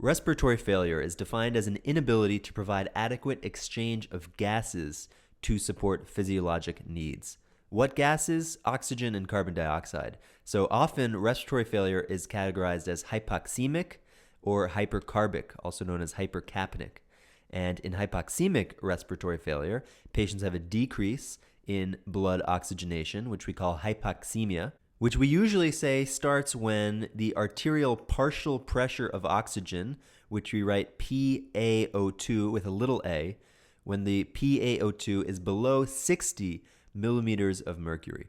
Respiratory failure is defined as an inability to provide adequate exchange of gases to support physiologic needs. What gases? Oxygen and carbon dioxide. So often respiratory failure is categorized as hypoxemic or hypercarbic, also known as hypercapnic. And in hypoxemic respiratory failure, patients have a decrease in blood oxygenation, which we call hypoxemia, which we usually say starts when the arterial partial pressure of oxygen, which we write PaO2 with a little a, when the PaO2 is below 60 millimeters of mercury.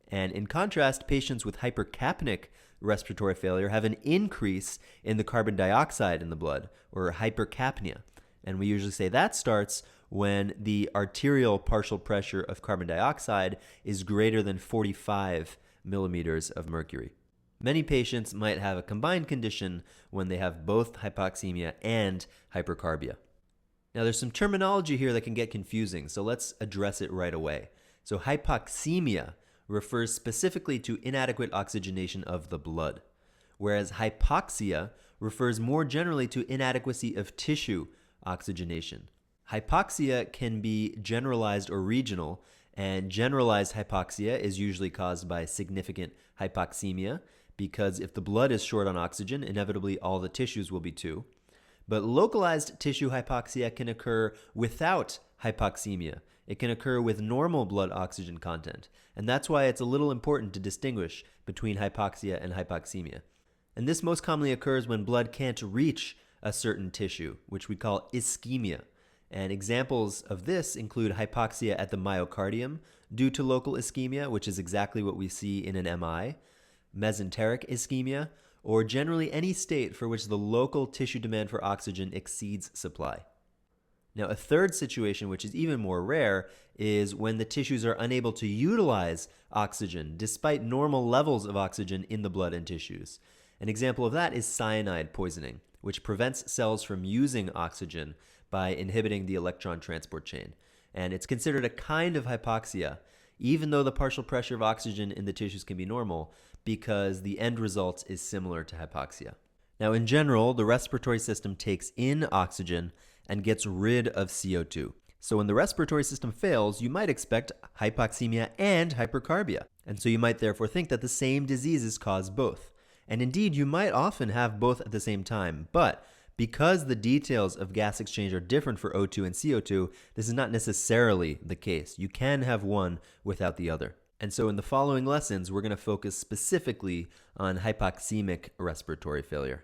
And in contrast, patients with hypercapnic respiratory failure have an increase in the carbon dioxide in the blood, or hypercapnia. And we usually say that starts when the arterial partial pressure of carbon dioxide is greater than 45 millimeters of mercury. Many patients might have a combined condition when they have both hypoxemia and hypercarbia. Now there's some terminology here that can get confusing, so let's address it right away. So hypoxemia refers specifically to inadequate oxygenation of the blood, whereas hypoxia refers more generally to inadequacy of tissue oxygenation. Hypoxia can be generalized or regional, and generalized hypoxia is usually caused by significant hypoxemia, because if the blood is short on oxygen, inevitably all the tissues will be too. But localized tissue hypoxia can occur without hypoxemia. It can occur with normal blood oxygen content, and that's why it's a little important to distinguish between hypoxia and hypoxemia. And this most commonly occurs when blood can't reach a certain tissue, which we call ischemia. And examples of this include hypoxia at the myocardium due to local ischemia, which is exactly what we see in an MI, mesenteric ischemia, or generally any state for which the local tissue demand for oxygen exceeds supply. Now, a third situation, which is even more rare, is when the tissues are unable to utilize oxygen despite normal levels of oxygen in the blood and tissues. An example of that is cyanide poisoning, which prevents cells from using oxygen by inhibiting the electron transport chain. And it's considered a kind of hypoxia, even though the partial pressure of oxygen in the tissues can be normal, because the end result is similar to hypoxia. Now, in general, the respiratory system takes in oxygen and gets rid of CO2. So when the respiratory system fails, you might expect hypoxemia and hypercarbia. And so you might therefore think that the same diseases cause both. And indeed, you might often have both at the same time, but because the details of gas exchange are different for O2 and CO2, this is not necessarily the case. You can have one without the other. And so in the following lessons, we're going to focus specifically on hypoxemic respiratory failure.